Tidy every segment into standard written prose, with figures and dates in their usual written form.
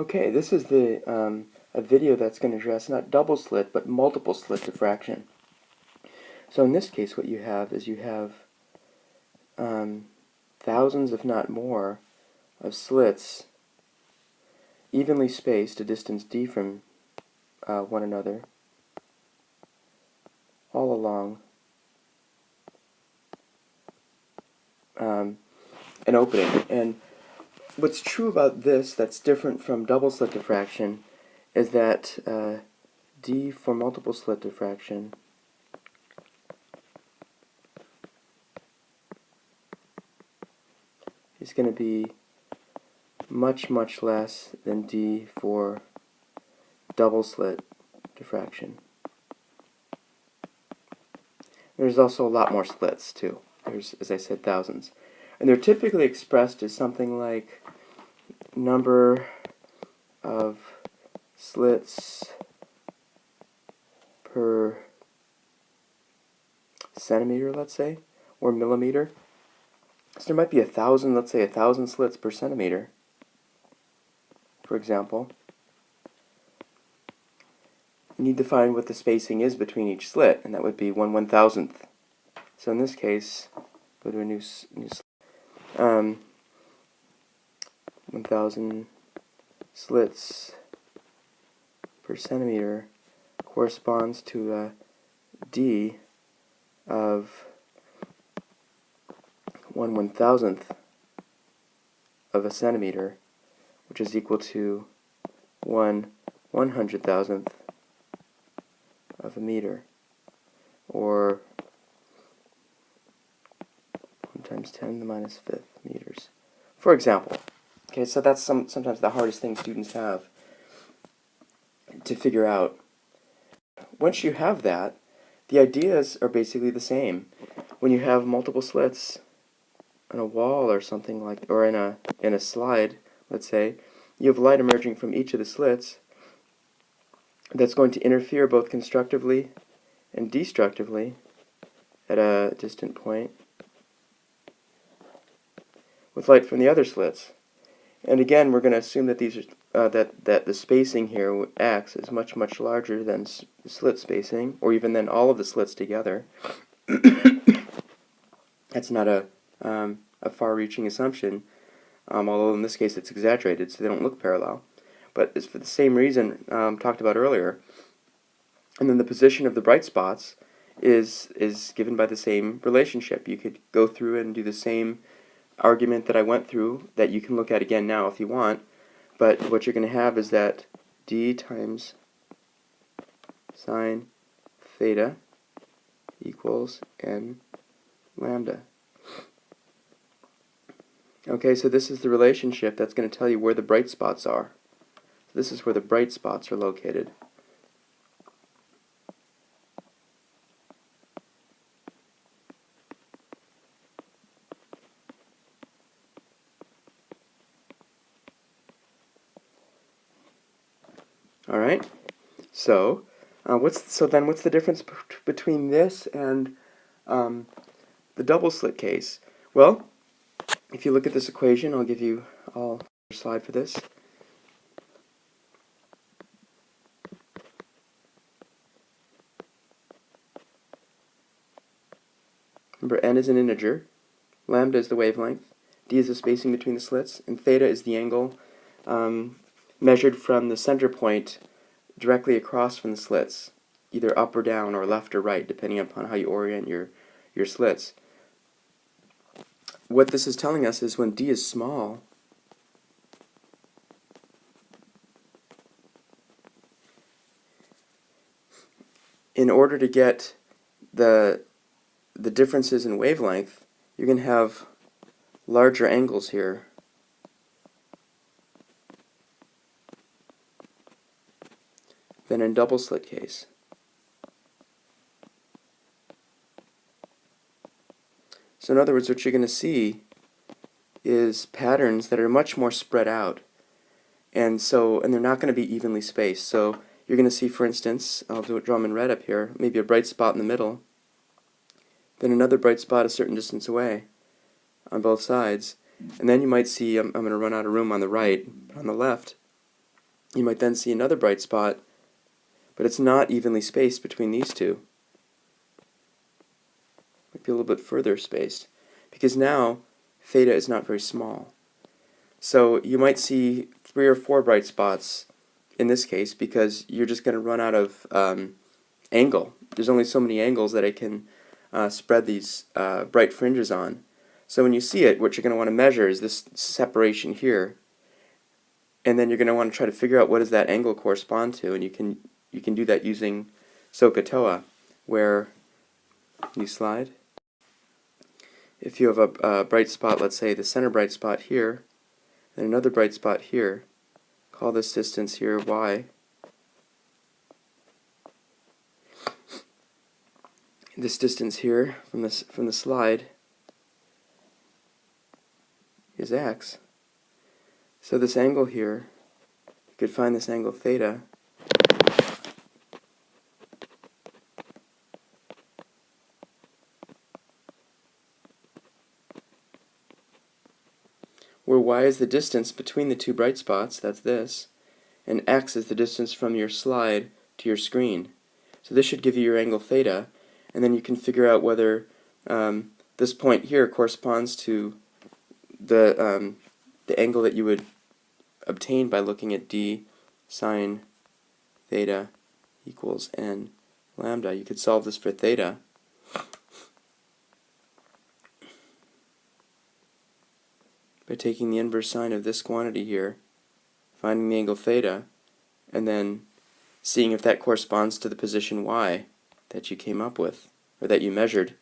Okay, this is a video that's going to address not double slit, but multiple slit diffraction. So in this case, what you have is you have thousands, if not more, of slits evenly spaced a distance d from one another all along an opening. And what's true about this that's different from double slit diffraction is that d for multiple slit diffraction is going to be much, much less than d for double slit diffraction. There's also a lot more slits too. There's, as I said, thousands. And they're typically expressed as something like number of slits per centimeter, let's say, or millimeter. So there might be 1,000, let's say 1,000 slits per centimeter, for example. You need to find what the spacing is between each slit, and that would be 1/1000th. So in this case, go to a new slit. 1,000 slits per centimeter corresponds to a d of 1/1000th of a centimeter, which is equal to 1/100,000th of a meter, or 1 times 10 to the minus fifth meters, for example. Okay, so that's sometimes the hardest thing students have to figure out. Once you have that, the ideas are basically the same. When you have multiple slits on a wall or something like, or in a slide, let's say, you have light emerging from each of the slits that's going to interfere both constructively and destructively at a distant point with light from the other slits. And again, we're going to assume that these are that the spacing here, x, is much, much larger than slit spacing, or even than all of the slits together. That's not a far-reaching assumption, although in this case it's exaggerated, so they don't look parallel. But it's for the same reason talked about earlier. And then the position of the bright spots is given by the same relationship. You could go through and do the same argument that I went through, that you can look at again now if you want, but what you're going to have is that d times sine theta equals n lambda. Okay, so this is the relationship that's going to tell you where the bright spots are. This is where the bright spots are located. All right. So, what's the difference between this and the double slit case? Well, if you look at this equation, I'll give you a slide for this. Remember, n is an integer, lambda is the wavelength, d is the spacing between the slits, and theta is the angle measured from the center point directly across from the slits, either up or down or left or right, depending upon how you orient your slits. What this is telling us is when d is small, in order to get the differences in wavelength, you're going to have larger angles here than in double slit case. So in other words, what you're going to see is patterns that are much more spread out, and they're not going to be evenly spaced. So you're going to see, for instance, I'll draw them in red up here, maybe a bright spot in the middle, then another bright spot a certain distance away on both sides, and then you might see, I'm going to run out of room on the right, but on the left, you might then see another bright spot, but it's not evenly spaced between these two. It might be a little bit further spaced, because now theta is not very small. So you might see 3 or 4 bright spots in this case, because you're just going to run out of angle. There's only so many angles that it can spread these bright fringes on. So when you see it, what you're going to want to measure is this separation here, and then you're going to want to try to figure out what does that angle correspond to, and you can do that using SOHCAHTOA, where you slide. If you have a bright spot, let's say the center bright spot here, and another bright spot here, call this distance here y. This distance here from the slide is x. So this angle here, you could find this angle theta. Where y is the distance between the two bright spots, that's this, and x is the distance from your slide to your screen. So this should give you your angle theta, and then you can figure out whether this point here corresponds to the angle that you would obtain by looking at d sine theta equals n lambda. You could solve this for theta. By taking the inverse sine of this quantity here, finding the angle theta, and then seeing if that corresponds to the position y that you came up with, or that you measured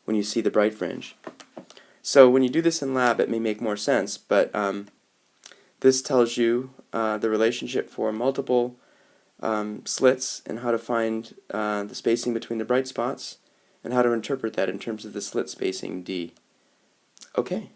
when you see the bright fringe. So when you do this in lab, it may make more sense, but this tells you the relationship for multiple slits and how to find the spacing between the bright spots and how to interpret that in terms of the slit spacing d. Okay.